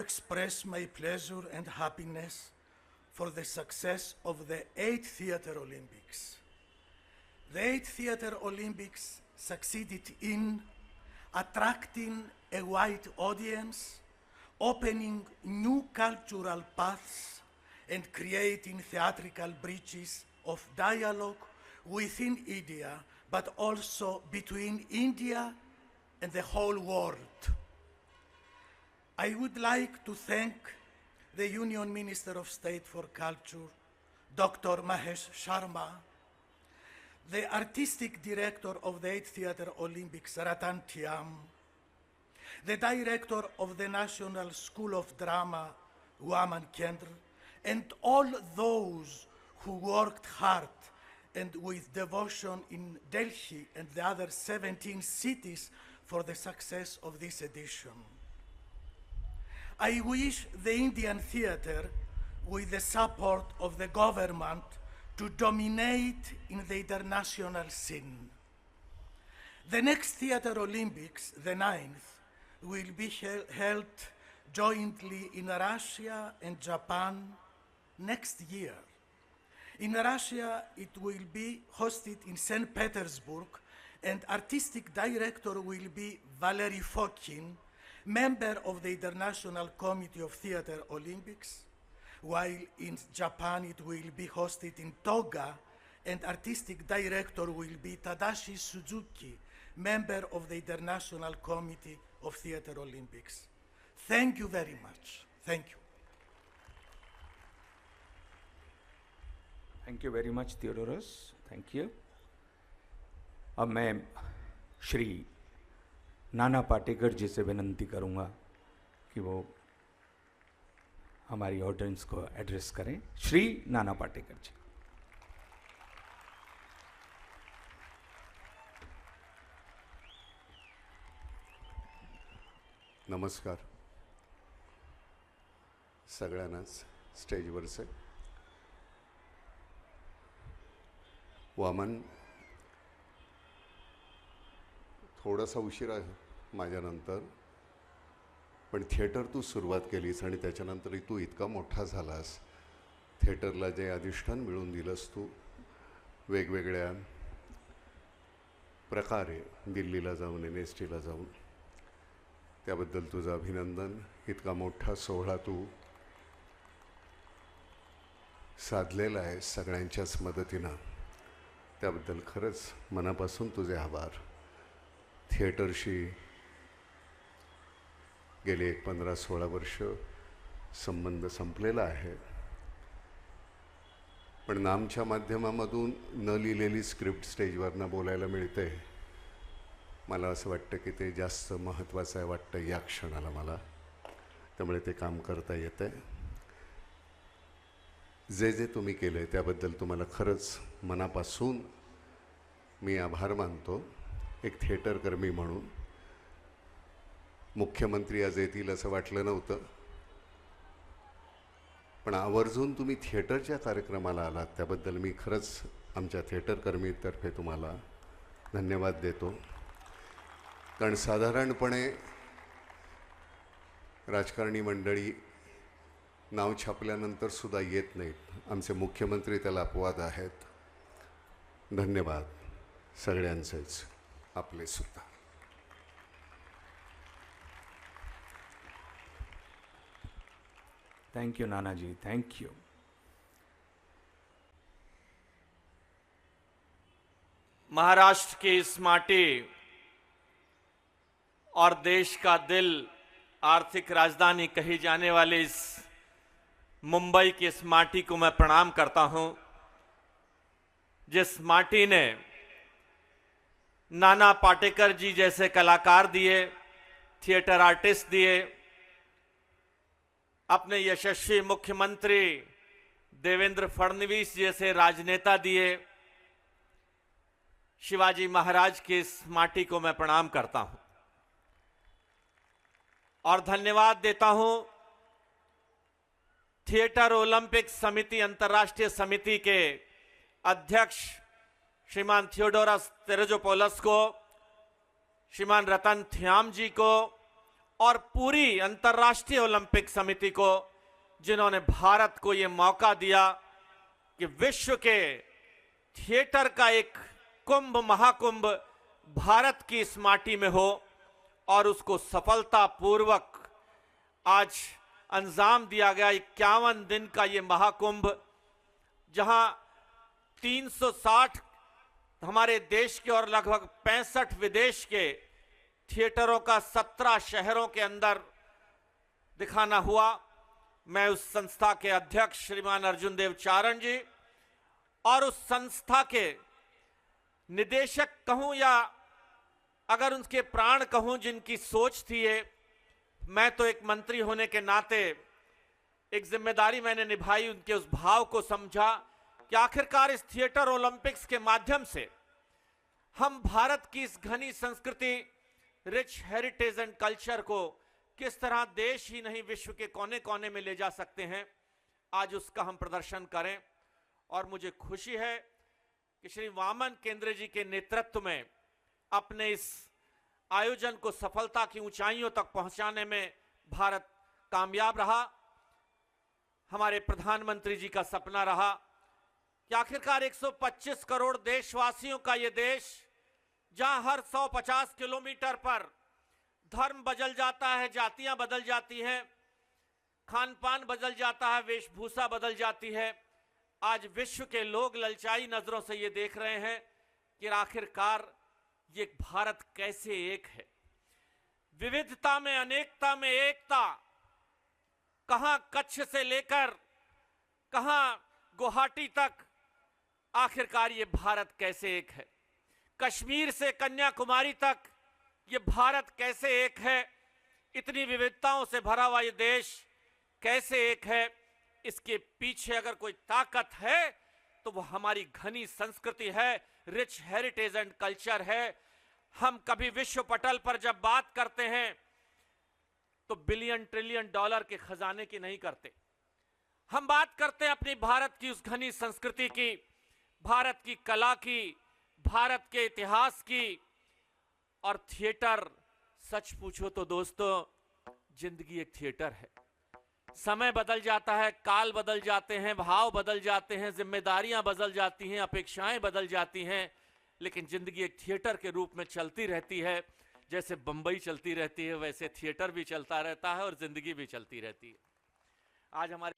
express my pleasure and happiness for the success of the 8th Theatre Olympics. The 8th Theatre Olympics succeeded in attracting a wide audience, opening new cultural paths, and creating theatrical bridges of dialogue within India, but also between India and the whole world. I would like to thank the Union Minister of State for Culture, Dr. Mahesh Sharma, the Artistic Director of the 8th Theatre Olympics, Ratan Thiam, the Director of the National School of Drama, Waman Kendra, and all those who worked hard and with devotion in Delhi and the other 17 cities for the success of this edition. I wish the Indian theatre, with the support of the government, to dominate in the international scene. The next Theatre Olympics, the 9th, will be held jointly in Russia and Japan next year. In Russia, it will be hosted in St. Petersburg, and artistic director will be Valery Fokin, member of the International Committee of Theatre Olympics, while in Japan it will be hosted in Toga, and artistic director will be Tadashi Suzuki, member of the International Committee of Theatre Olympics. Thank you very much. Thank you. Thank you very much Theodorus, thank you. अब मैं श्री नाना पाटेकर जी से विनंती करूंगा कि वो हमारी audience को address करें। श्री नाना पाटेकर जी। नमस्कार सगळ्यांनाच स्टेजवरचे। वामन थोडासा उशीर आहे माझ्यानंतर, पण थिएटर तू सुरुवात केलीस आणि त्याच्यानंतर तू इतका मोठा झालास, थिएटरला जे अधिष्ठान मिळवून दिलंस तू वेगवेगळ्या प्रकारे, दिल्लीला जाऊन NSTला जाऊन, त्याबद्दल तुझं अभिनंदन। इतका मोठा सोहळा तू साधलेला आहे सगळ्यांच्याच मदतीनं, त्याबद्दल खरंच मनापासून तुझे आभार। थिएटरशी गेले 15-16 वर्ष संबंध संपलेला आहे, पण नामच्या माध्यमामधून न लिहिलेली स्क्रिप्ट स्टेजवरनं बोलायला मिळते। मला असं वाटतं की ते जास्त महत्त्वाचं आहे वाटतं या क्षणाला मला, त्यामुळे ते काम करता येतं। जे जे तुम्ही केले त्याबद्दल तुम्हाला खरंच मनापासून मी आभार मानतो। एक थिएटरकर्मी म्हणून मुख्यमंत्री आज येतील असं वाटलं नव्हतं, पण आवर्जून तुम्ही थिएटरच्या कार्यक्रमाला आलात त्याबद्दल मी खरंच आमच्या थिएटरकर्मीतर्फे तुम्हाला धन्यवाद देतो। कारण साधारणपणे राजकारणी मंडळी नाव छापल्यानंतर सुद्धा येत नाहीत, आमचे मुख्यमंत्री त्याला अपवाद आहेत। धन्यवाद सगळ्यांचेच, आपले सुद्धा। Thank you Nana ji, thank you. Maharashtra की इस माटी और देश का दिल, आर्थिक राजधानी कही जाने वाली इस मुंबई की इस माटी को मैं प्रणाम करता हूं, जिस माटी ने नाना पाटेकर जी जैसे कलाकार दिए, थिएटर आर्टिस्ट दिए, अपने यशस्वी मुख्यमंत्री देवेंद्र फडणवीस जैसे राजनेता दिए। शिवाजी महाराज की इस माटी को मैं प्रणाम करता हूं और धन्यवाद देता हूं थिएटर ओलंपिक समिति, अंतर्राष्ट्रीय समिति के अध्यक्ष श्रीमान थियोडोरस तेरेजोपोलस को, श्रीमान रतन थियाम जी को और पूरी अंतर्राष्ट्रीय ओलंपिक समिति को, जिन्होंने भारत को यह मौका दिया कि विश्व के थिएटर का एक कुंभ महाकुंभ भारत की इस माटी में हो, और उसको सफलतापूर्वक आज अंजाम दिया गया। 51 दिन का ये महाकुंभ, जहां 360 हमारे देश के और लगभग 65 विदेश के थिएटरों का 17 शहरों के अंदर दिखाना हुआ। मैं उस संस्था के अध्यक्ष श्रीमान अर्जुन देव चारण जी और उस संस्था के निदेशक कहूं या अगर उनके प्राण कहूं, जिनकी सोच थी ये, मैं तो एक मंत्री होने के नाते एक जिम्मेदारी मैंने निभाई, उनके उस भाव को समझा कि आखिरकार इस थिएटर ओलंपिक्स के माध्यम से हम भारत की इस घनी संस्कृति, रिच हेरिटेज एंड कल्चर को किस तरह देश ही नहीं विश्व के कोने कोने में ले जा सकते हैं। आज उसका हम प्रदर्शन करें। और मुझे खुशी है कि श्री वामन केंद्रे जी के नेतृत्व में अपने इस आयोजन को सफलता की ऊंचाइयों तक पहुंचाने में भारत कामयाब रहा। हमारे प्रधानमंत्री जी का सपना रहा कि आखिरकार 125 करोड़ देशवासियों का यह देश, जहां हर 150 किलोमीटर पर धर्म बदल जाता है, जातियां बदल जाती हैं, खान पान बदल जाता है, वेशभूषा बदल जाती है, आज विश्व के लोग ललचाई नजरों से ये देख रहे हैं कि आखिरकार ये भारत कैसे एक है। विविधता में अनेकता में एकता, कहां कच्छ से लेकर कहां गुवाहाटी तक, आखिरकार ये भारत कैसे एक है। कश्मीर से कन्याकुमारी तक ये भारत कैसे एक है। इतनी विविधताओं से भरा हुआ ये देश कैसे एक है। इसके पीछे अगर कोई ताकत है तो वो हमारी घनी संस्कृति है, रिच हेरिटेज एंड कल्चर है। हम कभी विश्व पटल पर जब बात करते हैं तो बिलियन ट्रिलियन डॉलर के खजाने की नहीं करते। हम बात करते हैं अपनी भारत की उस घनी संस्कृति की, भारत की कला की, भारत के इतिहास की। और थिएटर, सच पूछो तो दोस्तों, जिंदगी एक थिएटर है। समय बदल जाता है, काल बदल जाते हैं, भाव बदल जाते हैं, जिम्मेदारियां बदल जाती हैं, अपेक्षाएं बदल जाती हैं, लेकिन जिंदगी एक थिएटर के रूप में चलती रहती है। जैसे बंबई चलती रहती है, वैसे थिएटर भी चलता रहता है और जिंदगी भी चलती रहती है। आज हमारे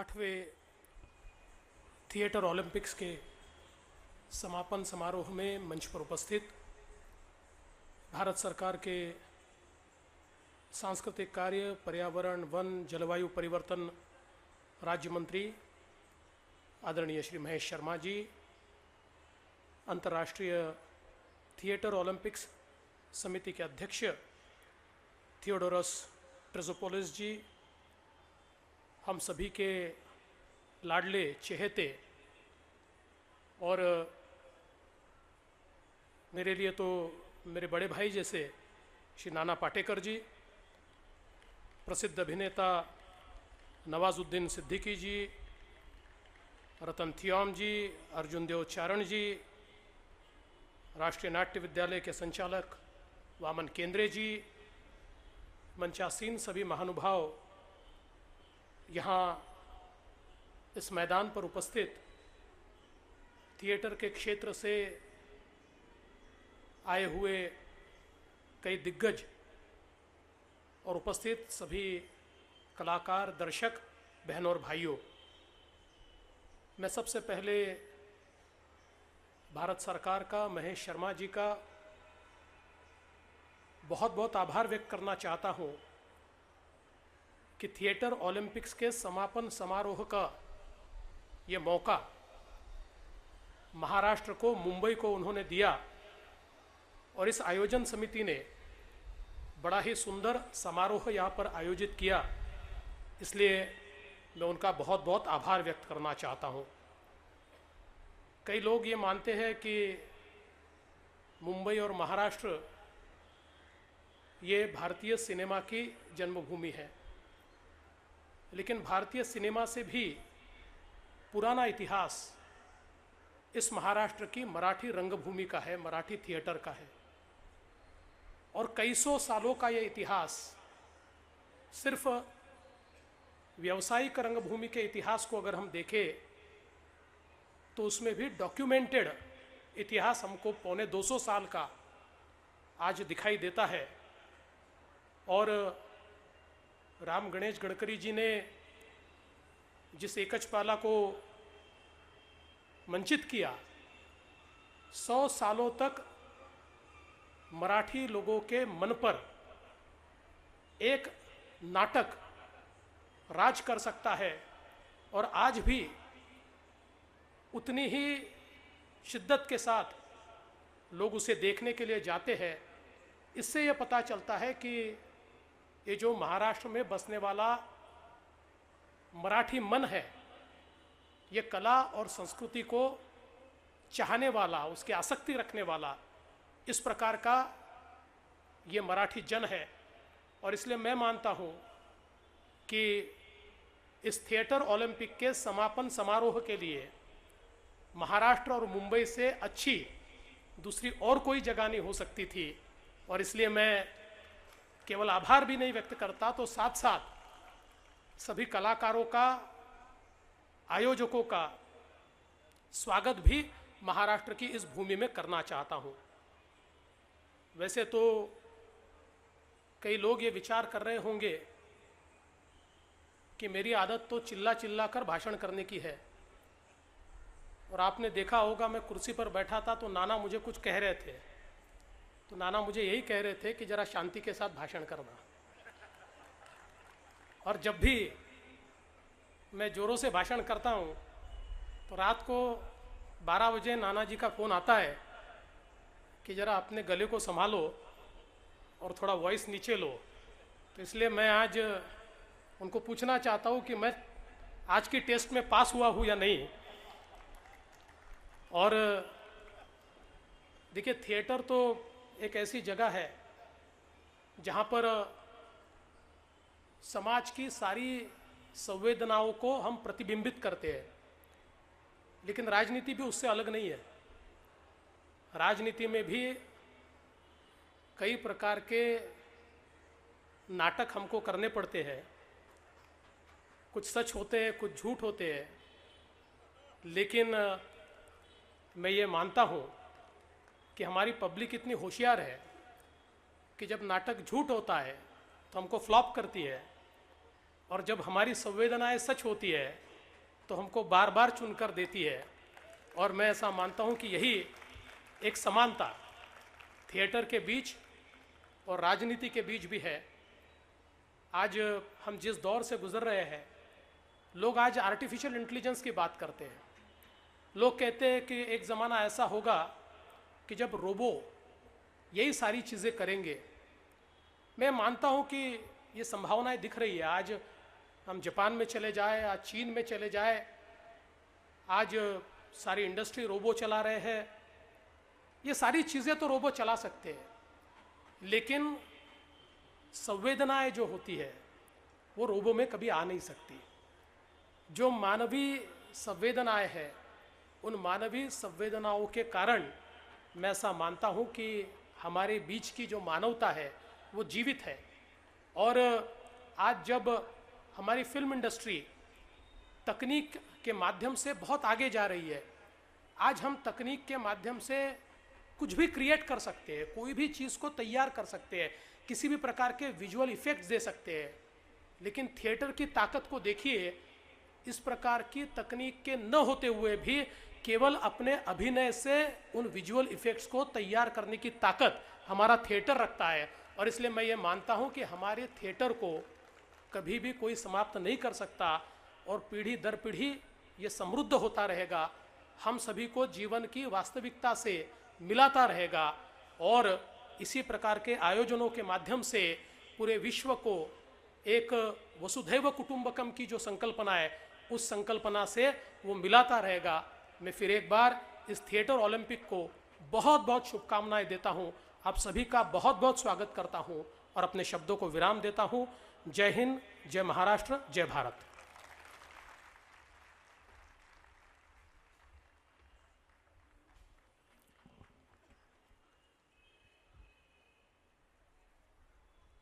8वें थिएटर ओलंपिक्स के समापन समारोह में मंच पर उपस्थित भारत सरकार के सांस्कृतिक कार्य, पर्यावरण, वन, जलवायु परिवर्तन राज्य मंत्री आदरणीय श्री महेश शर्मा जी, अंतर्राष्ट्रीय थिएटर ओलंपिक्स समिति के अध्यक्ष थियोडोरस ट्रिजोपोलिस जी, हम सभी के लाडले चहेते और मेरे लिए तो मेरे बड़े भाई जैसे श्री नाना पाटेकर जी, प्रसिद्ध अभिनेता नवाजुद्दीन सिद्दीकी जी, रतन थियोम जी, अर्जुन देव चारण जी, राष्ट्रीय नाट्य विद्यालय के संचालक वामन केंद्रे जी, मंचासीन सभी महानुभाव, यहाँ इस मैदान पर उपस्थित थिएटर के क्षेत्र से आए हुए कई दिग्गज और उपस्थित सभी कलाकार, दर्शक, बहनों और भाइयों, मैं सबसे पहले भारत सरकार का, महेश शर्मा जी का बहुत बहुत आभार व्यक्त करना चाहता हूँ कि थिएटर ओलंपिक्स के समापन समारोह का ये मौका महाराष्ट्र को, मुंबई को उन्होंने दिया और इस आयोजन समिति ने बड़ा ही सुंदर समारोह यहाँ पर आयोजित किया, इसलिए मैं उनका बहुत बहुत आभार व्यक्त करना चाहता हूँ। कई लोग ये मानते हैं कि मुंबई और महाराष्ट्र ये भारतीय सिनेमा की जन्मभूमि है, लेकिन भारतीय सिनेमा से भी पुराना इतिहास इस महाराष्ट्र की मराठी रंगभूमि का है, मराठी थिएटर का है। और कई सौ सालों का ये इतिहास सिर्फ व्यावसायिक रंगभूमि के इतिहास को अगर हम देखें तो उसमें भी डॉक्यूमेंटेड इतिहास हमको 250 साल का आज दिखाई देता है। और राम गणेश गडकरी जी ने जिस एकचपाला को मंचित किया, 100 सालों तक मराठी लोगों के मन पर एक नाटक राज कर सकता है और आज भी उतनी ही शिद्दत के साथ लोग उसे देखने के लिए जाते हैं। इससे यह पता चलता है कि ये जो महाराष्ट्र में बसने वाला मराठी मन है, ये कला और संस्कृति को चाहने वाला, उसके आसक्ति रखने वाला, इस प्रकार का ये मराठी जन है। और इसलिए मैं मानता हूँ कि इस थिएटर ओलंपिक के समापन समारोह के लिए महाराष्ट्र और मुंबई से अच्छी दूसरी और कोई जगह नहीं हो सकती थी। और इसलिए मैं केवल आभार भी नहीं व्यक्त करता, तो साथ साथ सभी कलाकारों का, आयोजकों का स्वागत भी महाराष्ट्र की इस भूमि में करना चाहता हूँ। वैसे तो कई लोग ये विचार कर रहे होंगे कि मेरी आदत तो चिल्ला चिल्ला कर भाषण करने की है, और आपने देखा होगा मैं कुर्सी पर बैठा था तो नाना मुझे कुछ कह रहे थे, तो नाना मुझे यही कह रहे थे कि जरा शांति के साथ भाषण करना। और जब भी मैं जोरों से भाषण करता हूँ तो रात को 12 बजे नाना जी का फ़ोन आता है कि ज़रा अपने गले को संभालो और थोड़ा वॉइस नीचे लो। तो इसलिए मैं आज उनको पूछना चाहता हूँ कि मैं आज की टेस्ट में पास हुआ हूँ या नहीं। और देखिए, थिएटर तो एक ऐसी जगह है जहाँ पर समाज की सारी संवेदनाओं को हम प्रतिबिंबित करते हैं, लेकिन राजनीति भी उससे अलग नहीं है। राजनीति में भी कई प्रकार के नाटक हमको करने पड़ते हैं, कुछ सच होते हैं, कुछ झूठ होते हैं, लेकिन मैं ये मानता हूँ कि हमारी पब्लिक इतनी होशियार है कि जब नाटक झूठ होता है तो हमको फ्लॉप करती है, और जब हमारी संवेदनाएं सच होती है तो हमको बार बार चुनकर देती है। और मैं ऐसा मानता हूं कि यही एक समानता थिएटर के बीच और राजनीति के बीच भी है। आज हम जिस दौर से गुजर रहे हैं, लोग आज आर्टिफिशियल इंटेलिजेंस की बात करते हैं। लोग कहते हैं कि एक ज़माना ऐसा होगा कि जब रोबो यही सारी चीज़ें करेंगे। मैं मानता हूं कि ये संभावनाएं दिख रही है। आज हम जापान में चले जाए, आज चीन में चले जाए, आज सारी इंडस्ट्री रोबो चला रहे हैं। ये सारी चीज़ें तो रोबो चला सकते हैं, लेकिन संवेदनाएं जो होती है वो रोबो में कभी आ नहीं सकती। जो मानवीय संवेदनाएं हैं, उन मानवीय संवेदनाओं के कारण मैं ऐसा मानता हूं कि हमारे बीच की जो मानवता है वो जीवित है। और आज जब हमारी फिल्म इंडस्ट्री तकनीक के माध्यम से बहुत आगे जा रही है, आज हम तकनीक के माध्यम से कुछ भी क्रिएट कर सकते हैं, कोई भी चीज़ को तैयार कर सकते हैं, किसी भी प्रकार के विजुअल इफेक्ट्स दे सकते हैं। लेकिन थिएटर की ताकत को देखिए, इस प्रकार की तकनीक के न होते हुए भी केवल अपने अभिनय से उन विजुअल इफेक्ट्स को तैयार करने की ताकत हमारा थिएटर रखता है। और इसलिए मैं ये मानता हूँ कि हमारे थिएटर को कभी भी कोई समाप्त नहीं कर सकता और पीढ़ी दर पीढ़ी ये समृद्ध होता रहेगा, हम सभी को जीवन की वास्तविकता से मिलाता रहेगा। और इसी प्रकार के आयोजनों के माध्यम से पूरे विश्व को एक वसुधैव कुटुंबकम की जो संकल्पना है, उस संकल्पना से वो मिलाता रहेगा। मैं फिर एक बार इस थिएटर ओलंपिक को बहुत बहुत शुभकामनाएं देता हूं। आप सभी का बहुत बहुत स्वागत करता हूं और अपने शब्दों को विराम देता हूं। जय हिंद, जय महाराष्ट्र, जय Bharat.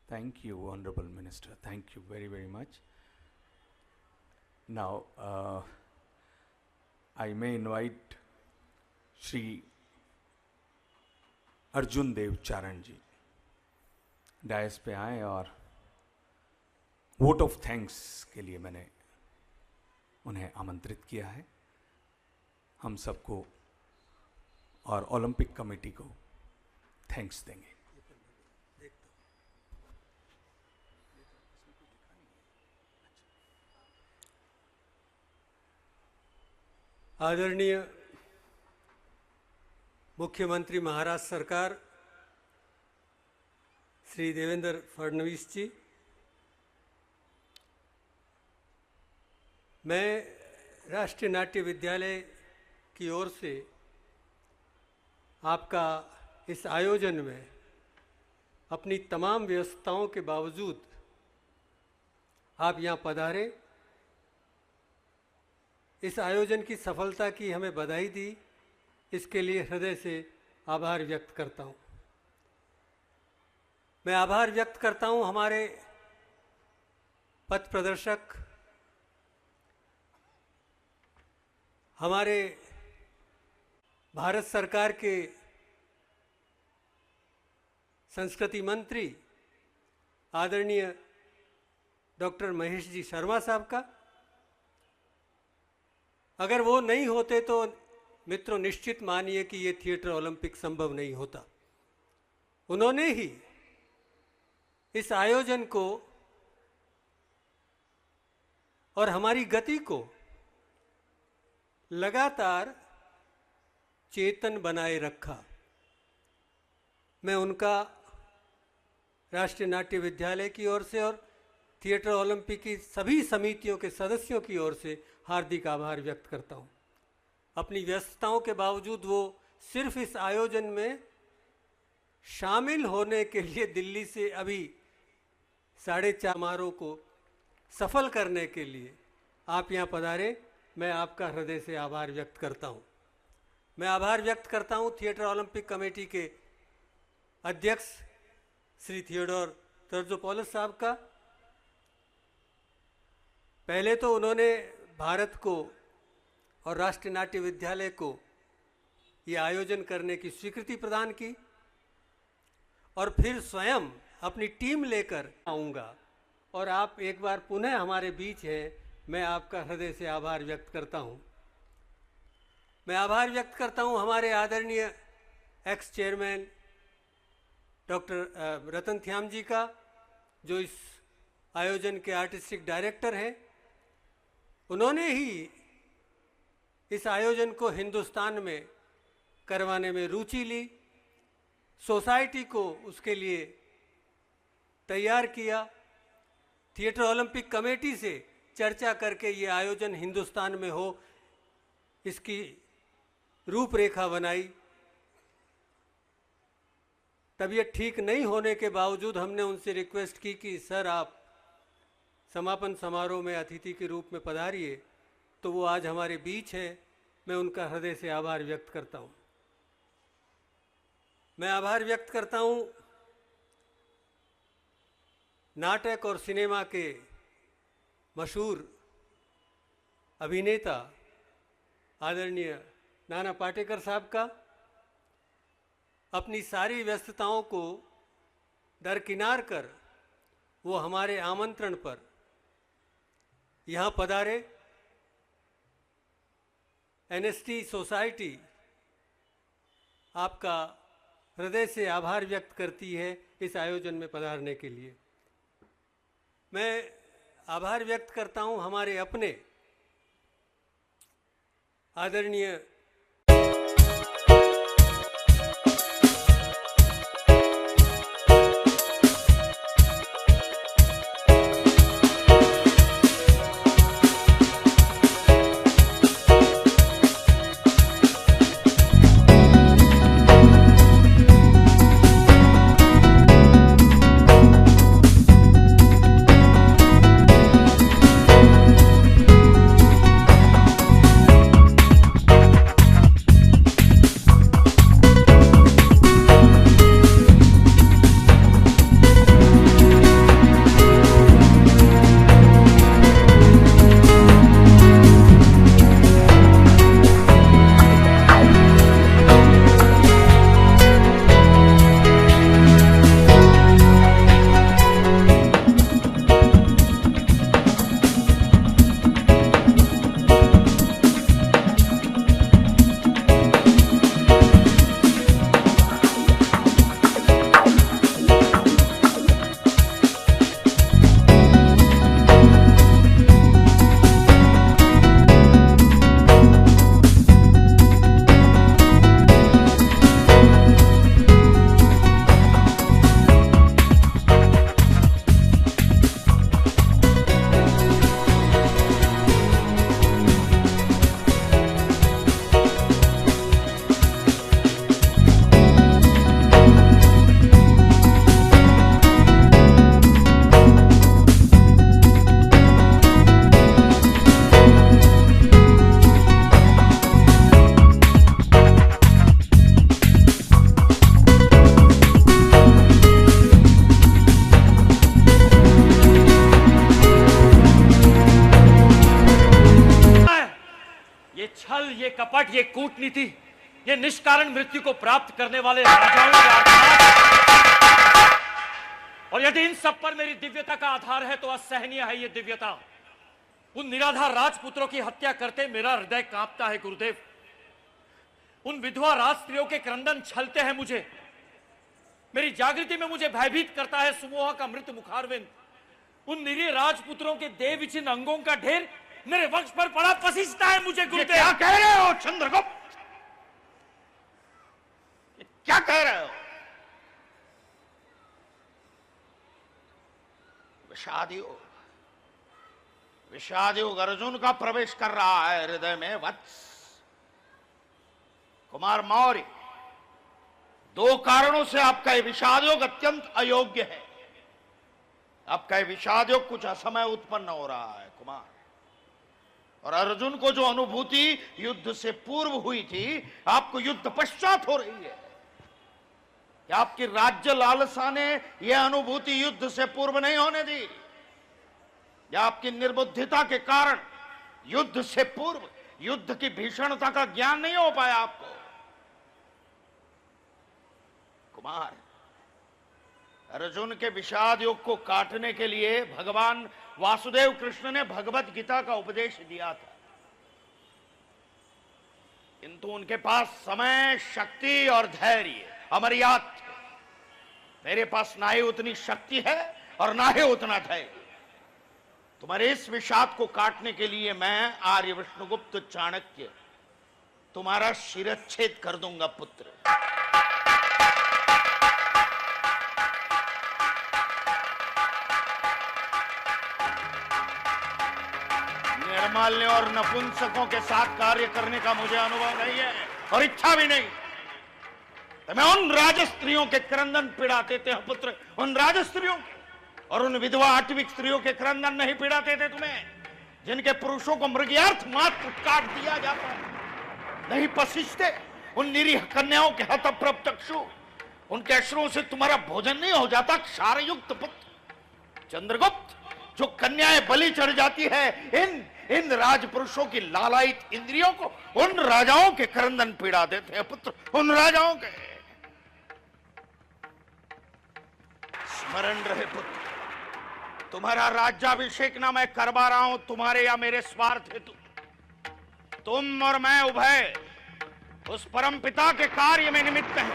Thank you, Honorable Minister. Thank you very, very much. Now, I may invite Shri Arjun Dev Charan ji dais पे आए और वोट ऑफ थैंक्स के लिए मैंने उन्हें आमंत्रित किया है। हम सबको और ओलंपिक कमेटी को थैंक्स देंगे। आदरणीय मुख्यमंत्री महाराष्ट्र सरकार श्री देवेंद्र फडणवीस जी, मैं राष्ट्रीय नाट्य विद्यालय की ओर से आपका इस आयोजन में अपनी तमाम व्यस्तताओं के बावजूद आप यहाँ पधारे, इस आयोजन की सफलता की हमें बधाई दी, इसके लिए हृदय से आभार व्यक्त करता हूँ। मैं आभार व्यक्त करता हूँ हमारे पथ प्रदर्शक, हमारे भारत सरकार के संस्कृति मंत्री आदरणीय डॉक्टर महेश जी शर्मा साहब का। अगर वो नहीं होते तो मित्रों निश्चित मानिए कि ये थिएटर ओलंपिक संभव नहीं होता। उन्होंने ही इस आयोजन को और हमारी गति को लगातार चेतन बनाए रखा। मैं उनका राष्ट्रीय नाट्य विद्यालय की ओर से और थिएटर ओलंपिक की सभी समितियों के सदस्यों की ओर से हार्दिक आभार व्यक्त करता हूँ। अपनी व्यस्तताओं के बावजूद वो सिर्फ इस आयोजन में शामिल होने के लिए दिल्ली से अभी 4:30 समारोह को सफल करने के लिए आप यहाँ पधारे। मैं आपका हृदय से आभार व्यक्त करता हूँ। मैं आभार व्यक्त करता हूँ थिएटर ओलंपिक कमेटी के अध्यक्ष श्री थियोडोर तर्जोपोलस साहब का। पहले तो उन्होंने भारत को और राष्ट्रीय नाट्य विद्यालय को ये आयोजन करने की स्वीकृति प्रदान की और फिर स्वयं अपनी टीम लेकर आऊँगा और आप एक बार पुनः हमारे बीच हैं, मैं आपका हृदय से आभार व्यक्त करता हूं। मैं आभार व्यक्त करता हूं हमारे आदरणीय एक्स चेयरमैन डॉक्टर रतन थ्याम जी का, जो इस आयोजन के आर्टिस्टिक डायरेक्टर हैं। उन्होंने ही इस आयोजन को हिंदुस्तान में करवाने में रुचि ली, सोसाइटी को उसके लिए तैयार किया, थिएटर ओलंपिक कमेटी से चर्चा करके ये आयोजन हिंदुस्तान में हो, इसकी रूपरेखा बनाई। तबीयत ठीक नहीं होने के बावजूद हमने उनसे रिक्वेस्ट की कि सर आप समापन समारोह में अतिथि के रूप में पधारिए, तो वो आज हमारे बीच है। मैं उनका हृदय से आभार व्यक्त करता हूँ। मैं आभार व्यक्त करता हूँ नाटक और सिनेमा के मशहूर अभिनेता आदरणीय नाना पाटेकर साहब का। अपनी सारी व्यस्तताओं को दरकिनार कर वो हमारे आमंत्रण पर यहाँ पधारे। एनएसटी सोसाइटी आपका हृदय से आभार व्यक्त करती है इस आयोजन में पधारने के लिए। मैं आभार व्यक्त करता हूँ हमारे अपने आदरणीय ये कपट, ये कूटनीति, ये निष्कारण मृत्यु को प्राप्त करने वाले राजाओं के आधार, और यदि इन सब पर मेरी दिव्यता का आधार है तो असहनीय है ये दिव्यता। उन निराधार राजपुत्रों की हत्या करते मेरा हृदय कांपता है गुरुदेव। उन विधवा राजस्त्रियों के क्रंदन छलते हैं मुझे। मेरी जागृति में मुझे भयभीत करता है सुमोह का मृत मुखारविंद। उन निरीह राजपुत्रों के देह विचिन्न अंगों का ढेर मेरे वक्ष पर पड़ा पसीजता है मुझे गुरुदेव। क्या कह रहे हो चंद्रगुप्त? क्या कह रहे हो? विषादयोग अर्जुन का प्रवेश कर रहा है हृदय में वत्स। कुमार मौर्य, दो कारणों से आपका यह विषादयोग अत्यंत अयोग्य है। आपका यह विषादयोग कुछ असमय उत्पन्न हो रहा है कुमार। और अर्जुन को जो अनुभूति युद्ध से पूर्व हुई थी, आपको युद्ध पश्चात हो रही है। या आपकी राज्य लालसा ने यह अनुभूति युद्ध से पूर्व नहीं होने दी, या आपकी निर्बुद्धिता के कारण युद्ध से पूर्व युद्ध की भीषणता का ज्ञान नहीं हो पाया आपको। कुमार, अर्जुन के विषाद योग को काटने के लिए भगवान वासुदेव कृष्ण ने भगवत गीता का उपदेश दिया था, किंतु उनके पास समय, शक्ति और धैर्य अमर्याद थे। मेरे पास ना ही उतनी शक्ति है और ना ही उतना धैर्य। तुम्हारे इस विषाद को काटने के लिए मैं आर्य विष्णुगुप्त चाणक्य तुम्हारा शिरच्छेद कर दूंगा पुत्र। निर्माल्य और नपुंसकों के साथ कार्य करने का मुझे अनुभव नहीं है और इच्छा भी नहीं। तो मैं उन राजस्त्रियों के क्रंदन पीड़ाते थे पुत्र, उन राजस्त्रियों और उन विधवा आटविक स्त्रियों के क्रंदन नहीं पीड़ाते थे तुम्हें, जिनके पुरुषों को मृगयार्थ मात्र काट दिया जाता है। नहीं पसीजते उन निरीह कन्याओं के हतप्रभ चक्षु, उनके अश्रुओं से तुम्हारा भोजन नहीं हो जाता क्षारयुक्त पुत्र। चंद्रगुप्त, जो कन्याएं बलि चढ़ जाती है इन राजपुरुषों की लालायित इंद्रियों को, उन राजाओं के क्रंदन पीड़ा देते हैं पुत्र, उन राजाओं के। स्मरण रहे पुत्र, तुम्हारा राज्याभिषेक ना मैं करवा रहा हूं तुम्हारे या मेरे स्वार्थ हेतु। तुम और मैं उभय उस परम पिता के कार्य में निमित्त हैं,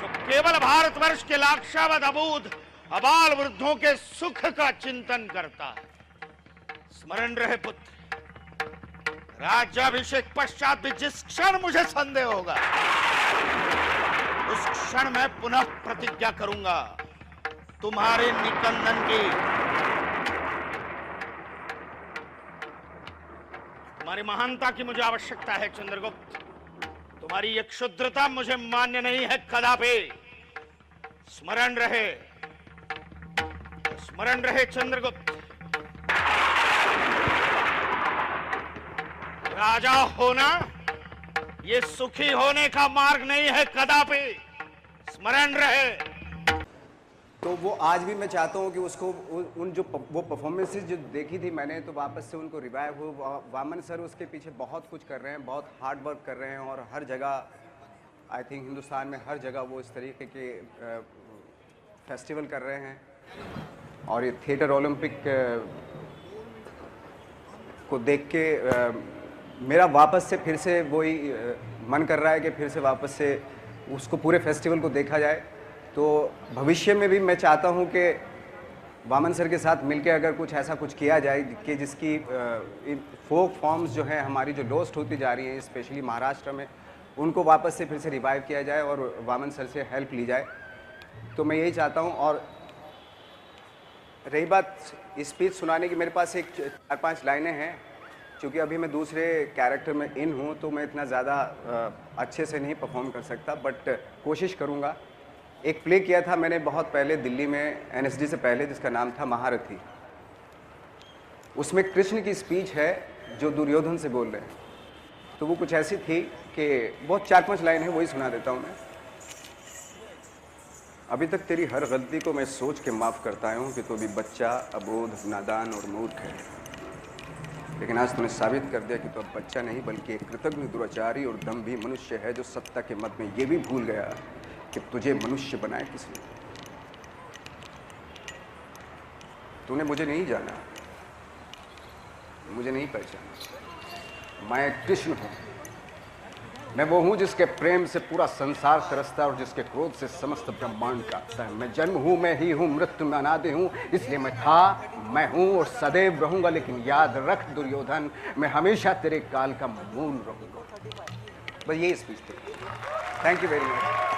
जो केवल भारतवर्ष के लाक्षावत अबूध अबाल वृद्धों के सुख का चिंतन करता है। स्मरण रहे पुत्र, राज्याभिषेक पश्चात भी जिस क्षण मुझे संदेह होगा, उस क्षण मैं पुनः प्रतिज्ञा करूंगा तुम्हारे निकंदन की। तुम्हारी महानता की मुझे आवश्यकता है चंद्रगुप्त, तुम्हारी ये क्षुद्रता मुझे मान्य नहीं है कदापि। स्मरण रहे, स्मरण रहे चंद्रगुप्त, राजा होना ये सुखी होने का मार्ग नहीं है कदापि। स्मरण रहे। तो वो आज भी मैं चाहता हूँ कि उसको उन जो वो परफॉर्मेंसेस जो देखी थी मैंने, तो वापस से उनको रिवाइव हो। वामन सर उसके पीछे बहुत कुछ कर रहे हैं, बहुत हार्ड वर्क कर रहे हैं, और हर जगह आई थिंक हिंदुस्तान में हर जगह वो इस तरीके के फेस्टिवल कर रहे हैं। और ये थिएटर ओलंपिक को देख के मेरा वापस से फिर से वही मन कर रहा है कि फिर से वापस से उसको पूरे फेस्टिवल को देखा जाए। तो भविष्य में भी मैं चाहता हूं कि वामन सर के साथ मिलकर अगर कुछ ऐसा कुछ किया जाए कि जिसकी फोक फॉर्म्स जो हैं हमारी जो लॉस्ट होती जा रही हैं, स्पेशली महाराष्ट्र में, उनको वापस से फिर से रिवाइव किया जाए और वामन सर से हेल्प ली जाए। तो मैं यही चाहता हूं। और रही बात स्पीच सुनाने की, मेरे पास एक 4-5 लाइनें हैं। क्योंकि अभी मैं दूसरे कैरेक्टर में इन हूँ, तो मैं इतना ज़्यादा अच्छे से नहीं परफॉर्म कर सकता, बट कोशिश करूँगा। एक प्ले किया था मैंने बहुत पहले दिल्ली में, NSD से पहले, जिसका नाम था महारथी। उसमें कृष्ण की स्पीच है जो दुर्योधन से बोल रहे हैं। तो वो कुछ ऐसी थी कि बहुत 4-5 लाइन है, वही सुना देता हूँ मैं। अभी तक तेरी हर गलती को मैं सोच के माफ़ करता हूँ कि तू अभी बच्चा, अबोध, नादान और मूर्ख है, लेकिन आज तूने साबित कर दिया कि तू अब बच्चा नहीं बल्कि एक कृतज्ञ, दुराचारी और दम्भी मनुष्य है, जो सत्ता के मद में ये भी भूल गया कि तुझे मनुष्य बनाया किसने। तूने मुझे नहीं जाना, मुझे नहीं पहचाना। मैं कृष्ण हूँ। मैं वो हूँ जिसके प्रेम से पूरा संसार तरसता है और जिसके क्रोध से समस्त ब्रह्मांड कांपता है। मैं जन्म हूँ, मैं ही हूँ, मृत्यु में अनादि हूँ, इसलिए मैं था, मैं हूँ और सदैव रहूँगा। लेकिन याद रख दुर्योधन, मैं हमेशा तेरे काल का मूल रहूँगा। बस यही स्पीच थी। Thank you very much.